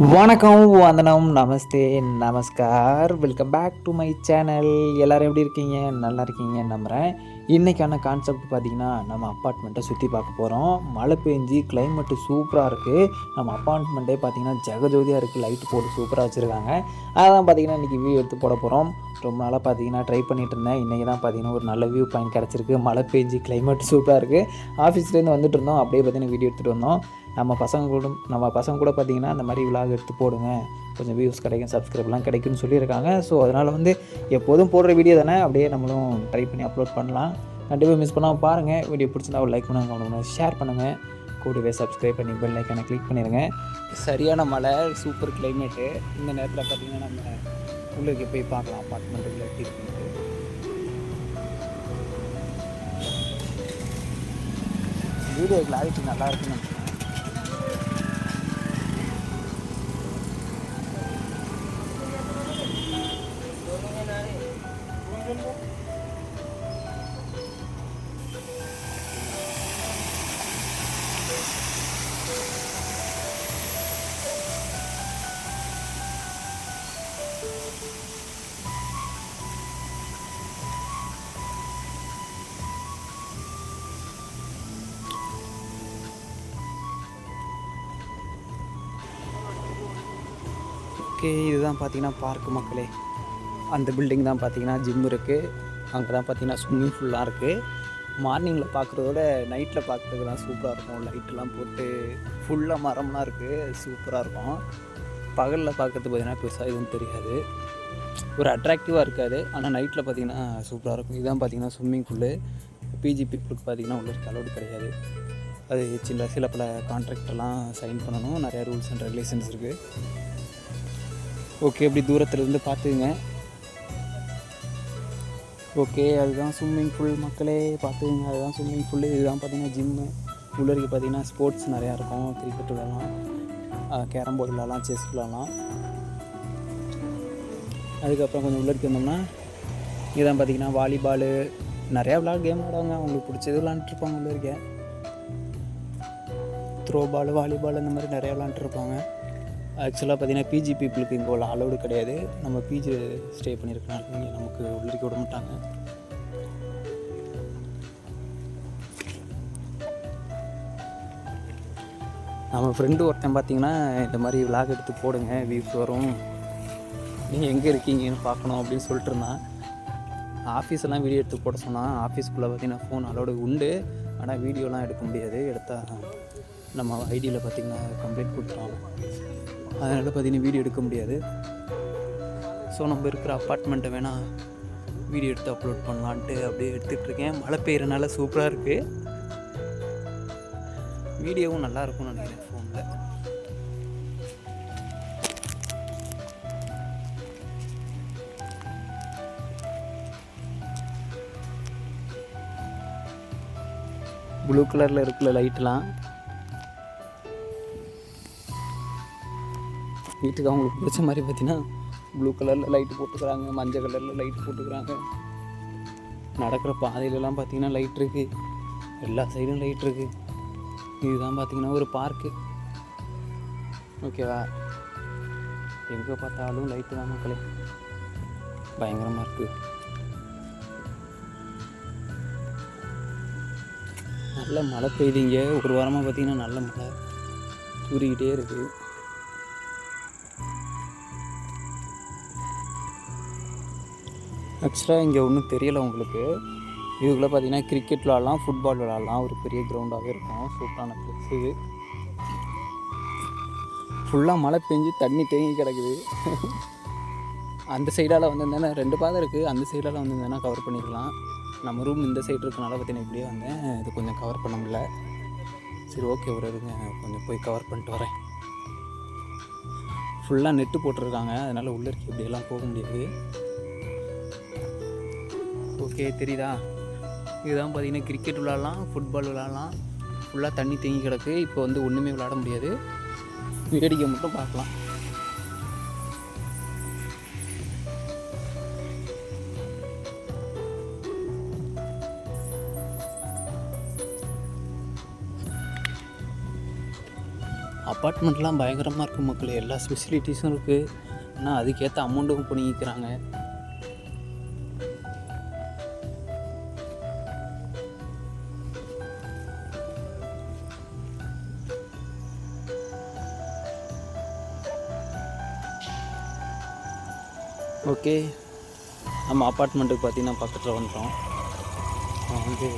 வணக்கம், வந்தனம், நமஸ்தே, நமஸ்கார். Welcome back to my channel. எல்லோரும் எப்படி இருக்கீங்க? நல்லா இருக்கீங்கன்னு நம்புகிறேன். இன்றைக்கான கான்செப்ட் பார்த்திங்கன்னா, நம்ம அப்பார்ட்மெண்ட்டை சுற்றி பார்க்க போகிறோம். மழை பெஞ்சு கிளைமேட்டு சூப்பராக இருக்குது. நம்ம அப்பார்ட்மெண்ட்டே பார்த்திங்கன்னா ஜெகஜோதியாக இருக்குது. லைட்டு போட்டு சூப்பராக வச்சுருக்காங்க. அதான் பார்த்திங்கன்னா இன்றைக்கி வியூ எடுத்து போட போகிறோம். ரொம்ப நாளாக பார்த்திங்கன்னா ட்ரை பண்ணிகிட்டு இருந்தேன். இன்றைக்கி தான் பார்த்திங்கன்னா ஒரு நல்ல வியூ பாயிண்ட் கிடச்சிருக்கு. மழை பெஞ்சு கிளைமேட் சூப்பராக இருக்குது. ஆஃபீஸ்லேருந்து வந்துட்டு இருந்தோம். அப்படியே பார்த்திங்கன்னா வீடியோ எடுத்துகிட்டு வந்தோம். நம்ம பசங்க கூட பார்த்திங்கன்னா அந்த மாதிரி விலாக் எடுத்து போடுங்க, கொஞ்சம் வியூஸ் கிடைக்கும், சப்ஸ்கிரைப்லாம் கிடைக்கும்னு சொல்லியிருக்காங்க. ஸோ அதனால் எப்போதும் போடுற வீடியோ தானே, அப்படியே நம்மளும் ட்ரை பண்ணி அப்லோட் பண்ணலாம். கண்டிப்பாக மிஸ் பண்ணாமல் பாருங்கள். வீடியோ பிடிச்சிருந்தா ஒரு லைக் பண்ணுங்கள், ஷேர் பண்ணுங்கள், கூடவே சப்ஸ்கிரைப் பண்ணி பெல் ஐக்கானை கிளிக் பண்ணிடுங்க. சரியான மழை, சூப்பர் கிளைமேட்டு. இந்த நேரத்தில் பார்த்திங்கன்னா நம்ம உள்ளுக்கு போய் பார்க்கலாம் அப்பார்ட்மெண்ட்டுக்குள்ள எப்படி இருக்குன்ட்டு. வீடியோ கிளாரிட்டி நல்லா இருக்குன்னு நினைக்கிறேன். ஓகே, இதுதான் பார்த்திங்கன்னா பார்க்கு மக்களே. அந்த பில்டிங் தான் பார்த்திங்கன்னா ஜிம் இருக்குது. அங்கே தான் பார்த்திங்கன்னா ஸ்விம்மிங் ஃபுல்லாக இருக்குது. மார்னிங்கில் பார்க்குறதோட நைட்டில் பார்க்குறது தான் சூப்பராக இருக்கும். லைட்டெல்லாம் போட்டு ஃபுல்லாக மரம்லாம் இருக்குது, சூப்பராக இருக்கும். பகலில் பார்க்குறது பார்த்திங்கன்னா பெருசாக எதுவும் தெரியாது, ஒரு அட்ராக்டிவாக இருக்காது. ஆனால் நைட்டில் பார்த்திங்கன்னா சூப்பராக இருக்கும். இதுதான் பார்த்திங்கன்னா ஸ்விம்மிங் ஃபுல்லு. பிஜி பீப்புளுக்கு பார்த்திங்கன்னா உள்ள அலோடு கிடையாது. அது சில பல கான்ட்ராக்டெல்லாம் சைன் பண்ணணும். நிறையா ரூல்ஸ் அண்ட் ரெகுலேஷன்ஸ் இருக்குது. ஓகே, இப்படி தூரத்துலேருந்து பார்த்துங்க. ஓகே, அதுதான் ஸ்விம்மிங் ஃபுல் மக்களே, பார்த்துங்க. அதுதான் ஸ்விம்மிங் ஃபுல்லு. இதுதான் பார்த்திங்கன்னா ஜிம்மு. உள்ளருக்கு பார்த்திங்கன்னா ஸ்போர்ட்ஸ் நிறையா இருக்கும். கிரிக்கெட் விளாட்லாம், கேரம் போர்டு விளாட்லாம், செஸ் விளாட்லாம். அதுக்கப்புறம் கொஞ்சம் உள்ளருக்கு இருந்தோம்னா இதுதான் பார்த்திங்கன்னா வாலிபாலு, நிறையா கேம் விளாடுவாங்க. அவங்களுக்கு பிடிச்சது விளாண்டுருப்பாங்க. உள்ளருக்க த்ரோ பால், வாலிபால், இந்த மாதிரி நிறையா விளாண்டுருப்பாங்க. ஆக்சுவலாக பார்த்திங்கன்னா பிஜி பீப்புளுக்கு இங்கே உள்ள அலோடு கிடையாது. நம்ம பிஜி ஸ்டே பண்ணியிருக்கனால இங்கே நமக்கு உள்ளிருக்க விட மாட்டாங்க. நம்ம ஃப்ரெண்டு ஒருத்தன் பார்த்திங்கன்னா இந்த மாதிரி விளாக் எடுத்து போடுங்க, வியூஸ் வரும், நீங்கள் எங்கே இருக்கீங்கன்னு பார்க்கணும் அப்படின்னு சொல்லிட்டு இருந்தான். ஆஃபீஸெல்லாம் வீடியோ எடுத்து போட சொன்னால். ஆஃபீஸ்க்குள்ளே பார்த்திங்கன்னா ஃபோன் அலோடு உண்டு, ஆனால் வீடியோலாம் எடுக்க முடியாது. எடுத்தால் நம்ம ஐடியில் பார்த்திங்கன்னா கம்ப்ளைண்ட் கொடுத்துருவாங்க. அதனால் பார்த்திங்கன்னா வீடியோ எடுக்க முடியாது. ஸோ நம்ம இருக்கிற அப்பார்ட்மெண்ட்டை வேணால் வீடியோ எடுத்து அப்லோட் பண்ணலான்ட்டு அப்படியே எடுத்துகிட்ருக்கேன். மழை பெய்யறனால சூப்பராக இருக்குது. வீடியோவும் நல்லா இருக்கும்னு நினைக்கிறேன் ஃபோனில். ப்ளூ கலரில் இருக்குல்ல லைட்லாம், வீட்டுக்கு அவங்களுக்கு பிடிச்ச மாதிரி பார்த்திங்கன்னா ப்ளூ கலரில் லைட்டு போட்டுக்கிறாங்க, மஞ்சள் கலரில் லைட்டு போட்டுக்கிறாங்க. நடக்கிற பாதையிலலாம் பார்த்திங்கன்னா லைட் இருக்குது, எல்லா சைடும் லைட் இருக்குது. இதுதான் பார்த்திங்கன்னா ஒரு பார்க்கு. ஓகேவா, எங்கே பார்த்தாலும் லைட்டு தான் மக்களே, பயங்கரமாக இருக்குது. நல்ல மழை பெய்யுதுங்க. ஒரு வாரமாக பார்த்திங்கன்னா நல்ல மழை தூரிக்கிட்டே இருக்குது. ஆக்சுவலாக இங்கே ஒன்றும் தெரியலை உங்களுக்கு. இதுக்குள்ளே பார்த்திங்கன்னா கிரிக்கெட் விளாட்லாம், ஃபுட்பால் விளாட்லாம். ஒரு பெரிய கிரவுண்டாகவே இருக்கும். சூப்பரான ப்ளேஸ் இது. ஃபுல்லாக மழை பெஞ்சு தண்ணி தேங்கி கிடக்குது. அந்த சைடால் வந்திருந்தேன்னா 2 பாதை இருக்குது. அந்த சைடால் வந்திருந்தேன்னா கவர் பண்ணிக்கலாம். நம்ம ரூம் இந்த சைடு இருக்கனால பார்த்திங்கன்னா இப்படியே வந்தேன். இது கொஞ்சம் கவர் பண்ண முடியல. சரி, ஓகே, ஒரு இருங்க, கொஞ்சம் போய் கவர் பண்ணிட்டு வரேன். ஃபுல்லாக நெட்டு போட்டிருக்காங்க, அதனால் உள்ளே இருக்க இப்படியெல்லாம் போக முடியாது. ஓகே, தெரியுதா? இதுதான் பார்த்திங்கன்னா கிரிக்கெட் விளாட்லாம், ஃபுட்பால் விளாட்லாம். ஃபுல்லாக தண்ணி தேங்கி கிடக்கு. இப்போ ஒன்றுமே விளாட முடியாது, வேடிக்கை மட்டும் பார்க்கலாம். அப்பார்ட்மெண்ட்லாம் பயங்கரமாக இருக்குது மக்கள், எல்லா ஃபெசிலிட்டிஸும் இருக்குது. ஆனால் அதுக்கேற்ற அமௌண்ட்டும் பண்ணிக்கிறாங்க. ஓகே, நம்ம அப்பார்ட்மெண்ட்டுக்கு பார்த்திங்கன்னா பக்கத்தில் வந்துட்டோம். வந்து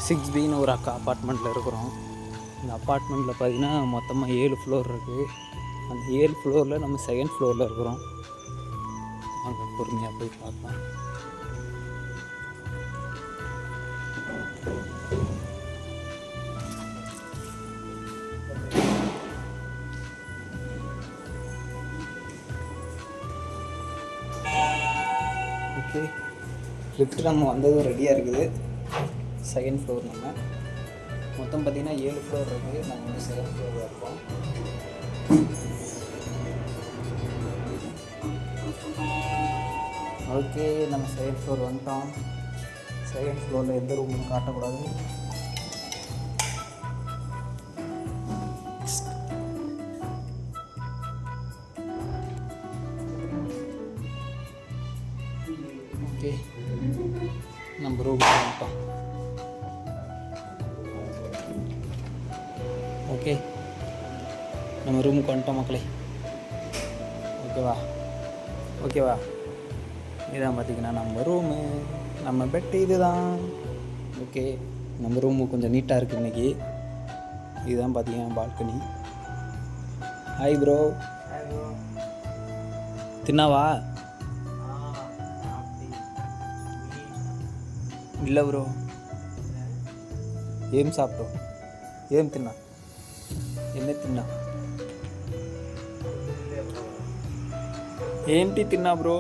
6Bன்னு ஒரு அப்பார்ட்மெண்ட்டில் இருக்கிறோம். இந்த அப்பார்ட்மெண்ட்டில் பார்த்திங்கன்னா மொத்தமாக 7 ஃப்ளோர் இருக்குது. அந்த 7 ஃப்ளோரில் நம்ம 2nd ஃப்ளோரில் இருக்கிறோம். அங்கே பொறுமையாக போய் பார்க்கலாம். ஓகே, லிஃப்ட் நம்ம வந்ததும் ரெடியாக இருக்குது. 2nd floor. நம்ம மொத்தம் பார்த்திங்கன்னா 7 ஃப்ளோர் இருக்குது. நம்ம வந்து 2nd ஃப்ளோரில் இருக்கோம். ஓகே, நம்ம 2nd ஃப்ளோர் வந்துட்டோம். 2nd ஃப்ளோரில் எந்த ரூமும் காட்டக்கூடாது. ஓகே, நம்ம ரூமுக்கு வந்துட்டோம். ஓகே, நம்ம ரூமுக்கு வந்துட்டோம் மக்களே. ஓகேவா இதுதான் பார்த்திங்கன்னா நம்ம ரூமு, நம்ம பெட்டு இது தான். ஓகே, நம்ம ரூமு கொஞ்சம் நீட்டாக இருக்குது இன்றைக்கி. இதுதான் பார்த்திங்கன்னா பால்கனி. Hi bro, தின்னாவா? இல்லை ப்ரோ, ఏం సాப்பிட்டோம்? ఏం తిన్నా? என்ன తిన్నా? ఏంటి తిన్నా ப்ரோ?